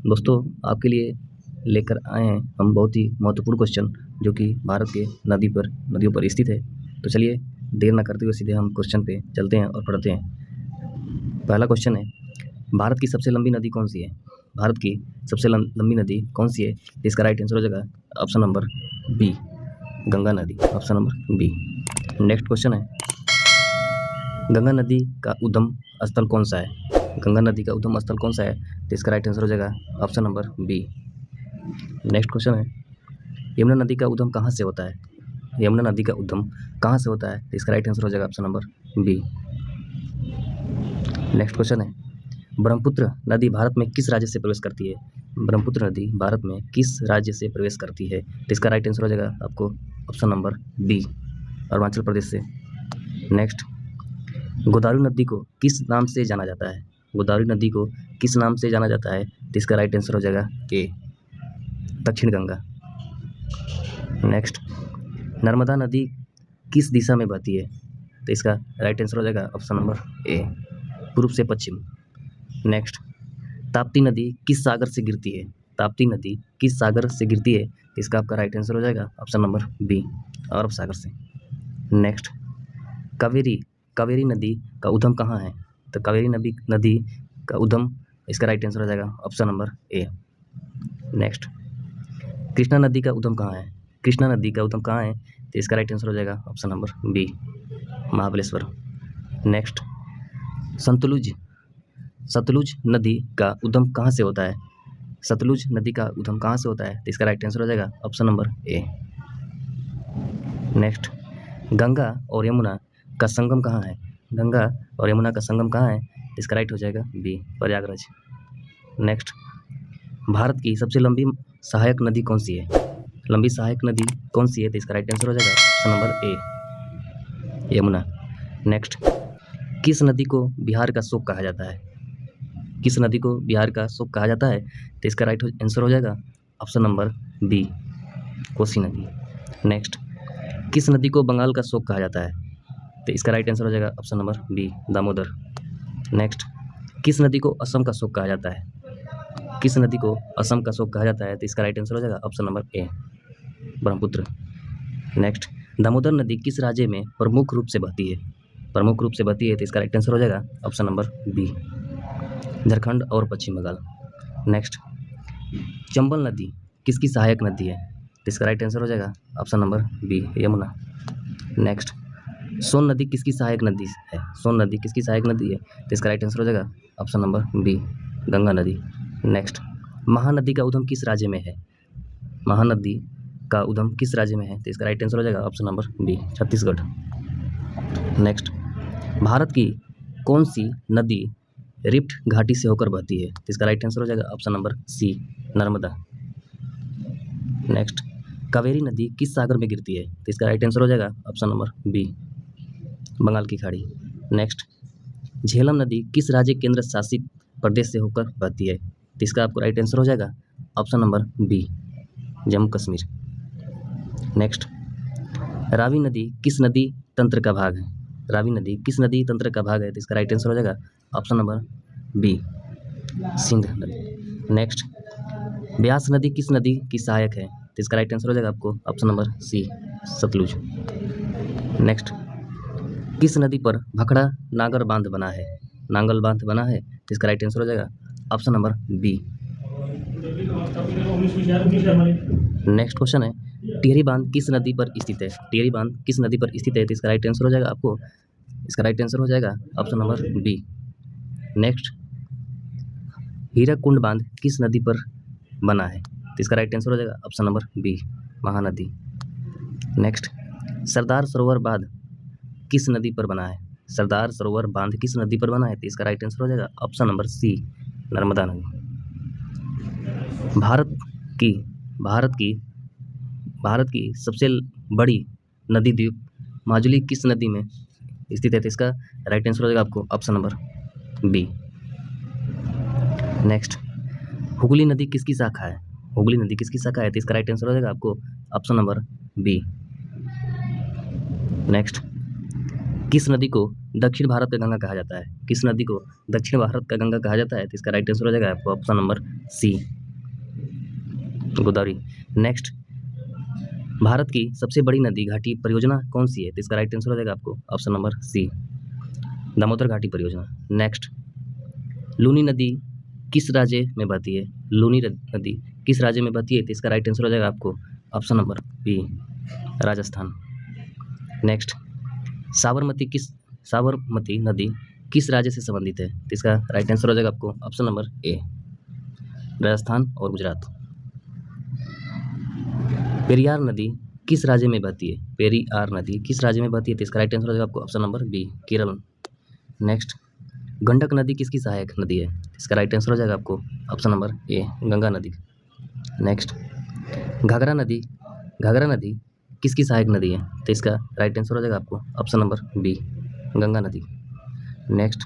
दोस्तों आपके लिए लेकर आए हैं हम बहुत ही महत्वपूर्ण क्वेश्चन जो कि भारत के नदियों पर स्थित है। तो चलिए देर ना करते हुए सीधे हम क्वेश्चन पे चलते हैं और पढ़ते हैं। पहला क्वेश्चन है, भारत की सबसे लंबी नदी कौन सी है? भारत की सबसे लंबी नदी कौन सी है? इसका राइट आंसर हो जाएगा ऑप्शन नंबर बी, गंगा नदी, option number B. Next question है, गंगा नदी का उद्गम स्थल कौन सा है? गंगा नदी का उद्गम स्थल कौन सा है? तो इसका राइट आंसर हो जाएगा option number B. Next question है, यमुना नदी का उद्गम कहाँ से होता है? यमुना नदी का उद्गम कहाँ से होता है? तो इसका राइट आंसर हो जाएगा option number B. Next question है, ब्रह्मपुत्र नदी भारत में किस राज्य से प्रवेश करती है? ब्रह्मपुत्र नदी भारत में किस राज्य से प्रवेश करती है? तो इसका राइट आंसर हो जाएगा आपको option number B, Arunachal Pradesh से। नेक्स्ट, गोदावरी नदी को किस नाम से जाना जाता है? गोदावरी नदी को किस नाम से जाना जाता है? तो इसका राइट आंसर हो जाएगा ए, दक्षिण गंगा। नेक्स्ट, नर्मदा नदी किस दिशा में बहती है? तो इसका राइट आंसर हो जाएगा ऑप्शन नंबर ए, पूर्व से पश्चिम। नेक्स्ट, ताप्ती नदी किस सागर से गिरती है? ताप्ती नदी किस सागर से गिरती है? तो इसका आपका राइट आंसर हो जाएगा ऑप्शन नंबर बी, अरब सागर से। नेक्स्ट, कावेरी नदी का उद्गम कहाँ है? तो कावेरी नदी का उद्गम, इसका राइट आंसर हो जाएगा option number A. Next, Krishna नदी का उद्गम कहाँ है? कृष्णा नदी का उद्गम कहाँ है? तो इसका राइट आंसर हो जाएगा option number B, Mahabaleshwar. Next, Sutlej नदी का उद्गम कहाँ से होता है? सतलुज नदी का उद्गम कहाँ से होता है? तो इसका राइट आंसर हो जाएगा option number A. Next, Ganga और यमुना का संगम कहाँ है? गंगा और यमुना का संगम कहाँ है? इसका राइट हो जाएगा बी, प्रयागराज। नेक्स्ट, भारत की सबसे लंबी सहायक नदी कौन सी है? लंबी सहायक नदी कौन सी है? तो इसका राइट आंसर हो जाएगा option number A, Yamuna. Next, किस नदी को बिहार का शोक कहा जाता है? किस नदी को बिहार का शोक कहा जाता है? तो इसका राइट आंसर हो जाएगा ऑप्शन नंबर बी, कोसी नदी। नेक्स्ट, किस नदी को बंगाल का शोक कहा जाता है? तो इसका राइट आंसर हो जाएगा option number B, Damodar. Next, किस नदी को असम का शोक कहा जाता है? किस नदी को असम का शोक कहा जाता है? तो इसका राइट आंसर हो जाएगा option number A, Brahmaputra. Next, Damodar नदी किस राज्य में प्रमुख रूप से बहती है? प्रमुख रूप से बहती है, तो इसका राइट आंसर हो जाएगा ऑप्शन नंबर बी, झारखंड और पश्चिम बंगाल। नेक्स्ट, चंबल नदी किसकी सहायक नदी है? तो इसका राइट आंसर हो जाएगा option number B, Yamuna. Next, Son नदी किसकी सहायक नदी है? सोन नदी किसकी सहायक नदी है? तो इसका राइट आंसर हो जाएगा ऑप्शन नंबर बी, गंगा नदी। नेक्स्ट, महानदी का उद्गम किस राज्य में है? महानदी का उद्गम किस राज्य में है? तो इसका राइट आंसर हो जाएगा option number B, Chhattisgarh. Next, Bharat की कौन सी नदी रिफ्ट घाटी से होकर बहती है? तो इसका राइट आंसर हो जाएगा option number C, Narmada. Next, Kaveri नदी किस सागर में गिरती है? तो इसका राइट आंसर हो जाएगा ऑप्शन नंबर बी, बंगाल की खाड़ी। नेक्स्ट, झेलम नदी किस राज्य केंद्र शासित प्रदेश से होकर बहती है? तो इसका आपको राइट आंसर हो जाएगा option number B, Jammu Kashmir. Next, Ravi नदी किस नदी तंत्र का भाग है? रावी नदी किस नदी तंत्र का भाग है? तो इसका राइट आंसर हो जाएगा ऑप्शन नंबर बी, सिंध नदी। नेक्स्ट, ब्यास नदी किस नदी की सहायक है? तो इसका राइट आंसर हो जाएगा आपको option number C, Sutlej. Next, किस नदी पर भखड़ा नागर बांध बना है? नांगल बांध बना है, तो इसका राइट आंसर हो जाएगा option number B. Next question है, टिहरी बांध किस नदी पर स्थित है? टिहरी बांध किस नदी पर स्थित है? तो इसका राइट आंसर हो जाएगा आपको, इसका राइट आंसर हो जाएगा option number B. Next, Hirakud बांध किस नदी पर बना है? तो इसका राइट आंसर हो जाएगा option number B, Mahanadi. Next, Sardar Sarovar बांध किस नदी पर बना है? सरदार सरोवर बांध किस नदी पर बना है? तो इसका राइट आंसर हो जाएगा ऑप्शन नंबर सी, नर्मदा नदी। भारत की सबसे बड़ी नदी द्वीप माजुली किस नदी में स्थित है? तो इसका राइट आंसर हो जाएगा आपको option number B. Next, Hooghly नदी किसकी शाखा है? हुगली नदी किसकी शाखा है? तो इसका राइट आंसर हो जाएगा आपको ऑप्शन नंबर बी। नेक्स्ट, किस नदी को दक्षिण भारत का गंगा कहा जाता है? किस नदी को दक्षिण भारत का गंगा कहा जाता है? तो इसका राइट आंसर हो जाएगा आपको option number C, Godavari. Next, Bharat की सबसे बड़ी नदी घाटी परियोजना कौन सी है? तो इसका राइट आंसर हो जाएगा आपको ऑप्शन नंबर सी, दामोदर घाटी परियोजना। नेक्स्ट, लूनी नदी किस राज्य में बहती है? लूनी नदी किस राज्य में बहती है? तो इसका राइट आंसर हो जाएगा आपको option number B, Rajasthan. Next, Sabarmati नदी किस राज्य से संबंधित है? तो इसका राइट आंसर हो जाएगा आपको ऑप्शन नंबर ए, राजस्थान और गुजरात। पेरियार नदी किस राज्य में बहती है? पेरियार नदी किस राज्य में बहती है? तो इसका राइट आंसर हो जाएगा आपको option number B, Kerala. Next, Gandak नदी किसकी सहायक नदी है? इसका राइट आंसर हो जाएगा आपको ऑप्शन नंबर ए, गंगा नदी। नेक्स्ट, घाघरा नदी किसकी सहायक नदी है? तो इसका राइट आंसर हो जाएगा आपको ऑप्शन नंबर बी, गंगा नदी। नेक्स्ट,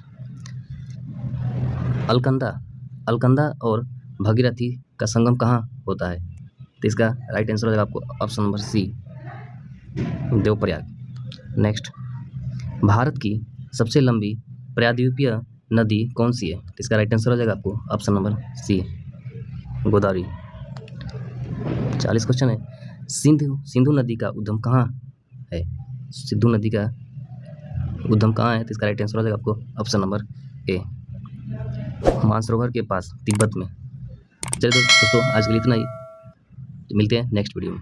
अलकनंदा और भागीरथी का संगम कहाँ होता है? तो इसका राइट आंसर हो जाएगा आपको option number C, Devprayag. Next, Bharat की सबसे लंबी प्रायद्वीपीय नदी कौन सी है? तो इसका राइट आंसर हो जाएगा आपको option number C, Godavari. 40 question है। सिंधु नदी का उद्गम कहाँ है? सिंधु नदी का उद्गम कहाँ है? तो इसका राइट आंसर हो जाएगा आपको ऑप्शन नंबर ए, मानसरोवर के पास, तिब्बत में। चलिए दोस्तों, आज के लिए इतना ही, मिलते हैं नेक्स्ट वीडियो में।